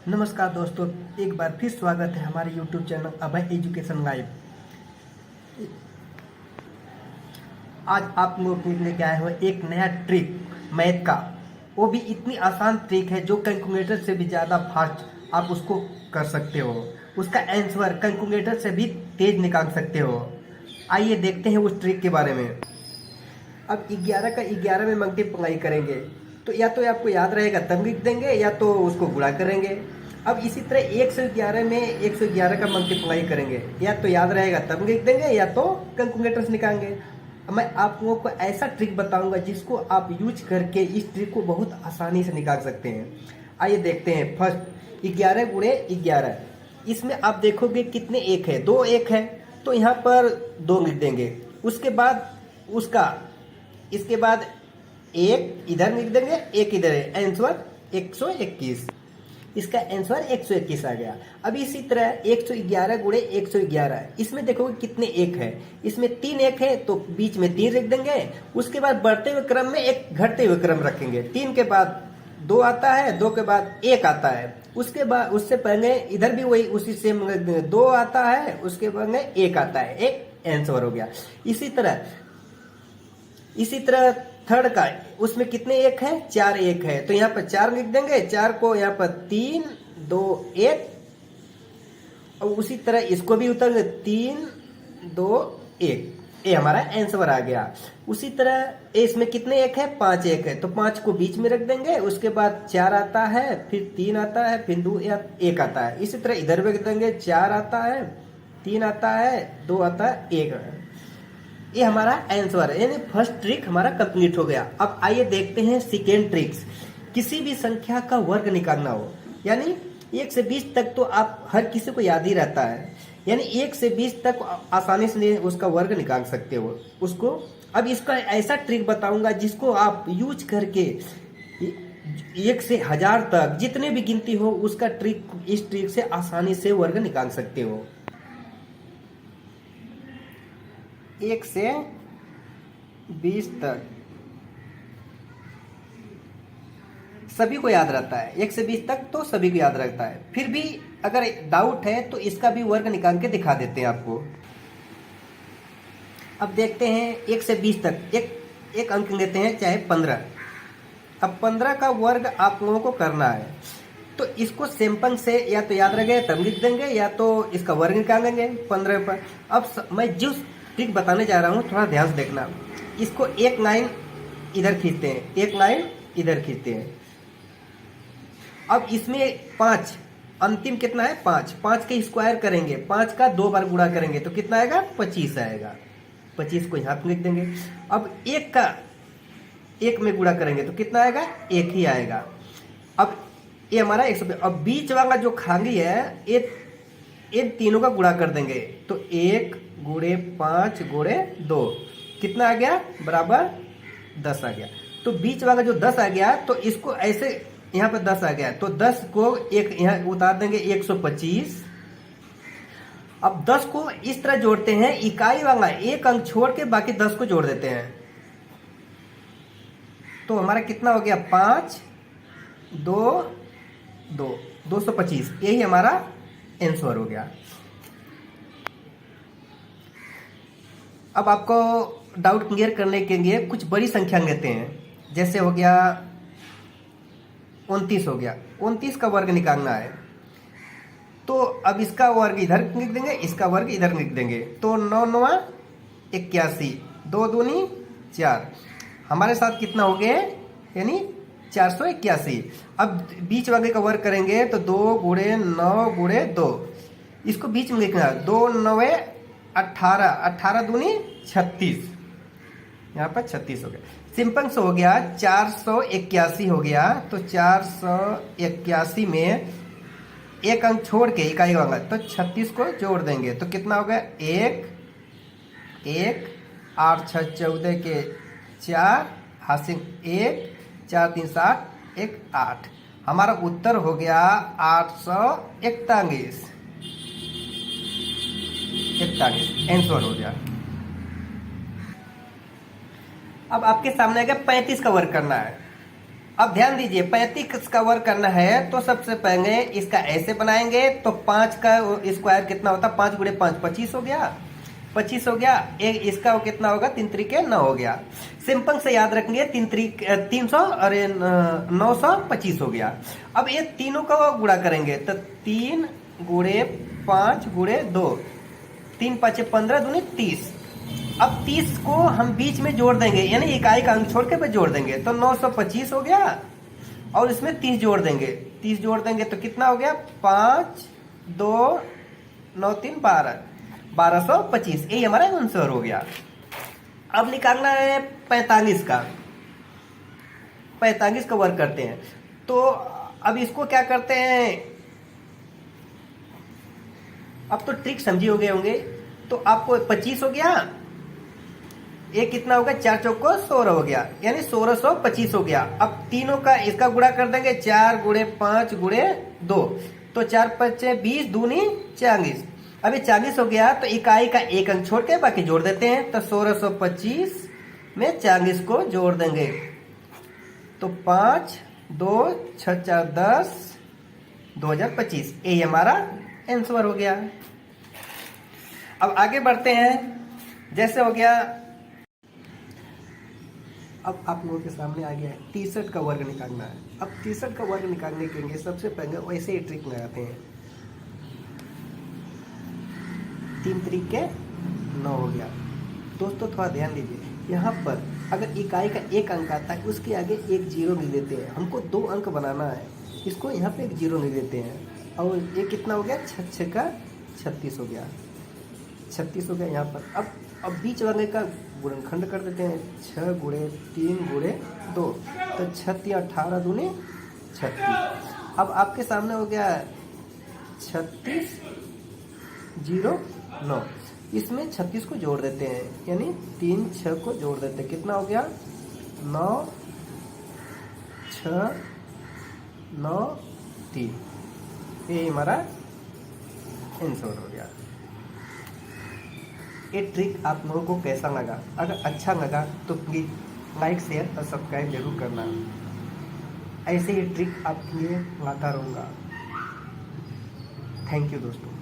नमस्कार दोस्तों, एक बार फिर स्वागत है हमारे YouTube चैनल अभय एजुकेशन लाइव। आज आप लोगों के लिए लेके आए हुए एक नया ट्रिक मैथ का। वो भी इतनी आसान ट्रिक है जो कैलकुलेटर से भी ज़्यादा फास्ट आप उसको कर सकते हो। उसका आंसर कैलकुलेटर से भी तेज निकाल सकते हो। आइए देखते हैं उस ट्रिक के बारे में। अब 11 का 11 में मल्टीप्लाई करेंगे तो या तो आपको याद रहेगा तब लिख देंगे या तो उसको गुणा करेंगे। अब इसी तरह 111 में 111 का मल्टीप्लाई करेंगे, या तो याद रहेगा तब लिख देंगे या तो कैलकुलेटर से निकालेंगे। मैं आप लोगों को ऐसा ट्रिक बताऊंगा जिसको आप यूज करके इस ट्रिक को बहुत आसानी से निकाल सकते हैं। आइए देखते हैं। फर्स्ट 11 गुणे 11, इसमें आप देखोगे कितने एक है, 2 एक है, तो यहाँ पर 2 लिख देंगे। उसके बाद इसके बाद एक इधर लिख देंगे, एक इधर है। आंसर 121। इसका आंसर 121 आ गया। अब इसी तरह 111 गुणे 111, इसमें देखोगे कितने एक है, इसमें 3 एक है तो बीच में 3 लिख देंगे। उसके बाद बढ़ते हुए क्रम में एक घटते हुए क्रम रखेंगे। 3 के बाद 2 आता है, 2 के बाद 1 आता है, उसके बाद उससे पहले इधर भी वही उसी सेम 2 आता है, उसके बाद 1 आता है, एक आंसर हो गया। इसी तरह थर्ड का, उसमें कितने एक है, 4 एक है, तो यहाँ पर 4 लिख देंगे। 4 को यहाँ पर 3 2 1, और उसी तरह इसको भी उतर 3 2 1, ये हमारा आंसर आ गया। उसी तरह इसमें कितने एक है, 5 एक है, तो 5 को बीच में रख देंगे। उसके बाद 4 आता है, फिर 3 आता है, फिर 2 1 आता है। इसी तरह इधर भी रख देंगे, 4 आता है, 3 आता है, 2 आता है, 1 है। ये हमारा आंसर है, यानी फर्स्ट ट्रिक हमारा कंप्लीट हो गया। अब आइए देखते हैं सेकेंड ट्रिक्स। किसी भी संख्या का वर्ग निकालना हो, यानी 1 से 20 तक तो आप हर किसी को याद ही रहता है, यानी 1 से 20 तक आसानी से उसका वर्ग निकाल सकते हो उसको। अब इसका ऐसा ट्रिक बताऊंगा जिसको आप यूज करके 1 से 1000 तक जितने भी गिनती हो उसका ट्रिक, इस ट्रिक से आसानी से वर्ग निकाल सकते हो। 1 से 20 तक सभी को याद रहता है, 1 से 20 तक तो सभी को याद रहता है। फिर भी अगर डाउट है तो इसका भी वर्ग निकाल के दिखा देते हैं आपको। अब देखते हैं 1 से 20 तक एक अंक लेते हैं, चाहे 15। अब 15 का वर्ग आप लोगों को करना है, तो इसको सिंपल से या तो याद रखेंगे तब लिख देंगे या तो इसका वर्ग निकालेंगे 15 पर। अब मैं जिस ट्रिक बताने जा रहा हूँ थोड़ा ध्यान से देखना। इसको एक लाइन इधर खींचते हैं, एक लाइन इधर खींचते हैं। अब इसमें 5, अंतिम कितना है 5, 5 के स्क्वायर करेंगे, 5 का 2 बार गुणा करेंगे तो कितना आएगा, 25 आएगा। 25 को यहाँ पे लिख देंगे। अब 1 का 1 में गुणा करेंगे तो कितना आएगा, 1 ही आएगा। अब ये हमारा 100। अब बीच वाला जो खाली है इन तीनों का गुणा कर देंगे तो 1 गुणे 5 गुणे 2 कितना आ गया, बराबर 10 आ गया। तो बीच वाला जो 10 आ गया तो इसको ऐसे यहाँ पर 10 आ गया तो 10 को एक यहाँ उतार देंगे, 125। अब 10 को इस तरह जोड़ते हैं, इकाई वाला एक अंक छोड़ के बाकी 10 को जोड़ देते हैं, तो हमारा कितना हो गया, 5 2 2 225। यही हमारा आंसर हो गया। अब आपको डाउट क्लियर करने के लिए कुछ बड़ी संख्या लेते हैं। जैसे हो गया 29 हो गया, 29 का वर्ग निकालना है, तो अब इसका वर्ग इधर लिख देंगे, इसका वर्ग इधर लिख देंगे, तो 9 9 81, 2 दूनी 4, हमारे साथ कितना हो गया, यानी 481। अब बीच वाले का वर्ग करेंगे तो 2 गुणे 9 गुणे 2, इसको बीच में लिखना, 2 9 18, 18 दूनी 36, यहाँ पर 36 हो गया। सिंपल से हो गया, 481 हो गया, तो 481 में एक अंक छोड़ के इकाई वाला तो 36 को जोड़ देंगे तो कितना हो गया, 1 1 8 6 14 के 4 हासिल 1 4 3 7 1 8। हमारा उत्तर हो गया 841 आंसर हो गया। अब आपके सामने आएगा 35 का वर्ग करना है, अब ध्यान दीजिए, 35 का वर्ग करना है तो सबसे पहले इसका ऐसे बनाएंगे तो 5 का स्क्वायर कितना होता है, 5 गुणे 5 25 हो गया, 25 हो गया। एक इसका वो कितना होगा, 3 त्रिके 9 हो गया। सिंपल से याद रखेंगे, 300 और 925 हो गया। अब ये तीनों का गुणा करेंगे तो 3 गुणे 5 गुणे 2, 3 5 15 दूनी 30। अब 30 को हम बीच में जोड़ देंगे, यानी इकाई का अंक छोड़ के पे जोड़ देंगे तो 925 हो गया, और इसमें 30 जोड़ देंगे, 30 जोड़ देंगे तो कितना हो गया, 5 2 9 3 12, 1225। यही हमारा आंसर हो गया। अब निकालना है 45 का, 45 का वर्ग करते हैं। तो अब इसको क्या करते हैं, अब तो ट्रिक समझे हो गए होंगे। तो आपको 25 हो गया, ये कितना हो गया, 4 चौको 16 हो गया, यानी 1625 हो गया। अब तीनों का इसका गुणा कर देंगे, 4 गुणे 5 गुणे 2, तो 4 5 20 दूनी 40। अभी 40 हो गया तो इकाई का एक अंक छोड़ के बाकी जोड़ देते हैं, तो 1625 में 40 को जोड़ देंगे तो 5 2 6 4 10 2025। ये हमारा आंसर हो गया। अब आगे बढ़ते हैं, जैसे हो गया, अब आप लोगों के सामने आ गया है 63 का वर्ग निकालना है। अब 63 का वर्ग निकालने के लिए सबसे पहले वैसे ही ट्रिक लगाते हैं, 3 त्रिके 9 हो गया। दोस्तों थोड़ा ध्यान दीजिए, यहाँ पर अगर इकाई का एक अंक आता है उसके आगे एक जीरो लिख देते हैं। हमको 2 अंक बनाना है, इसको यहाँ पे एक जीरो लिख देते हैं, और ये कितना हो गया, 6 का 36 हो गया, 36 हो गया यहाँ पर। अब बीच वाले का गुणनखंड कर देते हैं, 6 गुणे 3 गुणे 2, तो 36 18 दूनी 36। अब आपके सामने हो गया 36 0 9, इसमें 36 को जोड़ देते हैं, यानी 3 6 को जोड़ देते हैं, कितना हो गया, 9 6 9 3। ये हमारा आंसर हो गया। ये ट्रिक आप लोगों को कैसा लगा? अगर अच्छा लगा तो प्लीज़ लाइक शेयर और सब्सक्राइब जरूर करना। ऐसे ही ट्रिक आपके लिए लाता रहूँगा। थैंक यू दोस्तों।